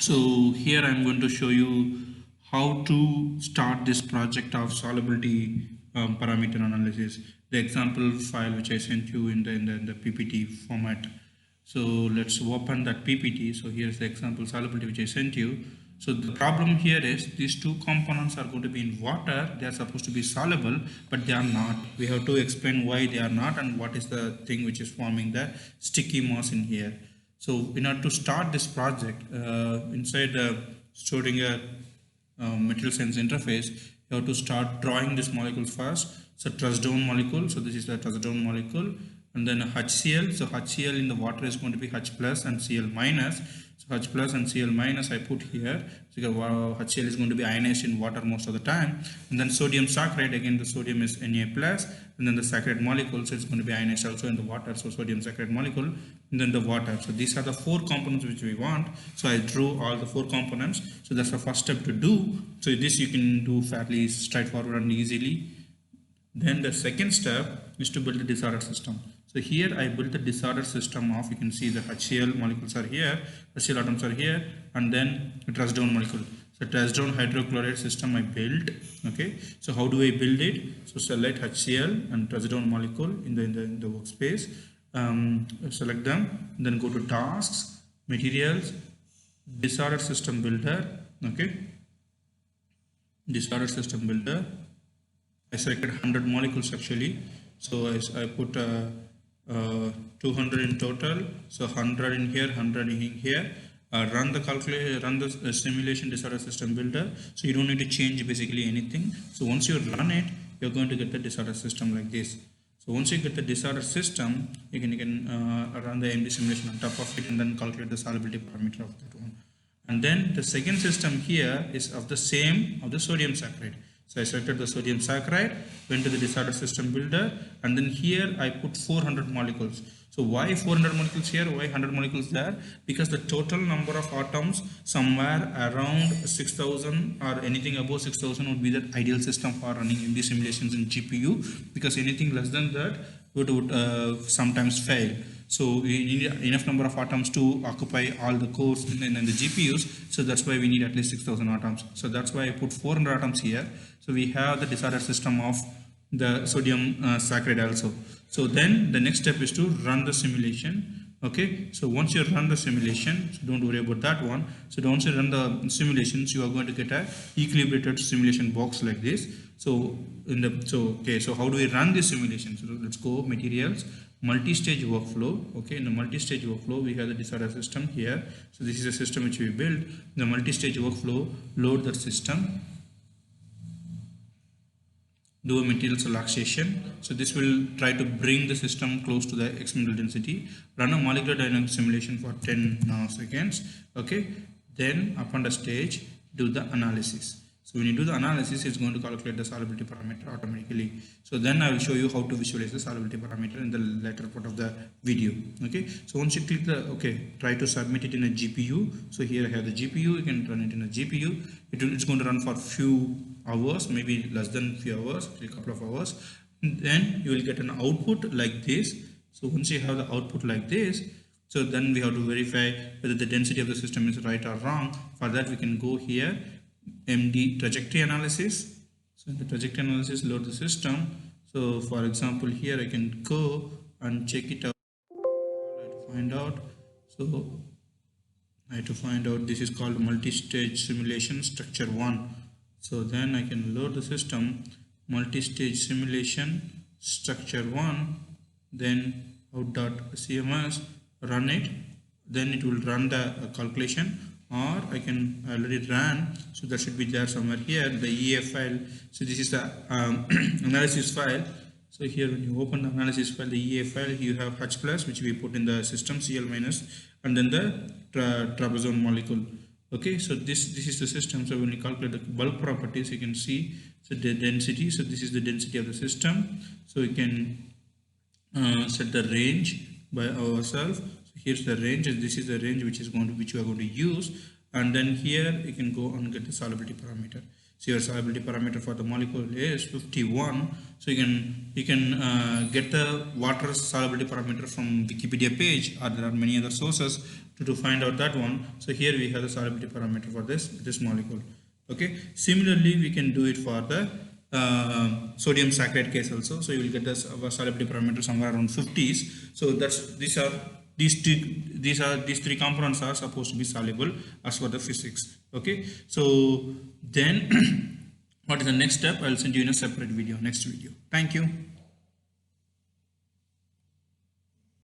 So here I'm going to show you how to start this project of solubility parameter analysis. The example file which I sent you in the PPT format. So let's open that PPT. So here's the example solubility which I sent you. So the problem here is these two components are going to be in water. They are supposed to be soluble, but they are not. We have to explain why they are not and what is the thing which is forming the sticky mass in here. So in order to start this project, inside storing a material science interface, you have to start drawing this molecule first. So trust down molecule. So this is the trust down molecule, and then HCl. So HCl in the water is going to be H plus and Cl minus. So H plus and Cl minus I put here. So HCl is going to be ionized in water most of the time. And then sodium saccharide, again the sodium is Na plus, and then the saccharide molecule, so it's going to be ionized also in the water. So sodium saccharide molecule, and then the water. So these are the four components which we want. So I drew all the four components. So that's the first step to do. So this you can do fairly straightforward and easily. Then the second step is to build the disordered system. So here I built the disordered system of, you can see the HCl molecules are here, HCl atoms are here, and then the trust down molecule. So trust down hydrochloride system I built. Okay, so how do I build it? So select HCl and trust down molecule in the workspace. Select them, then go to tasks, materials, disordered system builder. Okay, disordered system builder. I selected 100 molecules actually, so I put 200 in total, so 100 in here, 100 in here. Run the simulation disorder system builder. So you don't need to change basically anything. So once you run it, you're going to get the disorder system like this. So once you get the disorder system, you can run the MD simulation on top of it and then calculate the solubility parameter of that one. And then the second system here is of the same of the sodium saccharide. So I selected the sodium saccharide, went to the disordered system builder, and then here I put 400 molecules. So why 400 molecules here? Why 100 molecules there? Because the total number of atoms somewhere around 6,000 or anything above 6,000 would be the ideal system for running MD simulations in GPU. Because anything less than that would sometimes fail. So we need enough number of atoms to occupy all the cores in the GPUs. So that's why we need at least 6,000 atoms. So that's why I put 400 atoms here. So we have the disordered system of the sodium saccharide also. So then the next step is to run the simulation. Okay, so once you run the simulation, so don't worry about that one. So once you run the simulations, you are going to get a equilibrated simulation box like this. So so how do we run this simulation? So let's go materials, multi-stage workflow. Okay, in the multi-stage workflow we have the disorder system here. So this is a system which we built. The multi-stage workflow, load the system, do a material relaxation. So this will try to bring the system close to the experimental density. Run a molecular dynamic simulation for 10 nanoseconds. Okay, then upon the stage, do the analysis. So when you do the analysis, it's going to calculate the solubility parameter automatically. So then I will show you how to visualize the solubility parameter in the later part of the video. Okay, so once you click the try to submit it in a GPU. So here I have the GPU. You can run it in a GPU. It's going to run for few hours, maybe less than few hours, a couple of hours. And then you will get an output like this. So once you have the output like this, so then we have to verify whether the density of the system is right or wrong. For that we can go here, MD trajectory analysis. So in the trajectory analysis, load the system. So for example here I can go and check it out. I have to find out this is called multi-stage simulation structure 1. So then I can load the system, multi-stage simulation structure 1, then out.cms, run it, then it will run the calculation, or I can already run. So that should be there somewhere here, the EA file. So this is the analysis file. So here when you open the analysis file, the EA file, you have H plus, which we put in the system, Cl minus, and then the trazodone molecule. Okay, so this is the system. So when you calculate the bulk properties, you can see so the density. So this is the density of the system. So you can set the range by ourselves. So here's the range, and this is the range which we are going to use. And then here you can go and get the solubility parameter. So your solubility parameter for the molecule is 51. So you can get the water solubility parameter from Wikipedia page, or there are many other sources. to find out that one. So here we have the solubility parameter for this molecule. Okay, similarly we can do it for the sodium saccharide case also. So you will get the solubility parameter somewhere around 50s. So that's these three components are supposed to be soluble as per the physics. Okay, so then what is the next step? I'll send you in a separate video, next video. Thank you.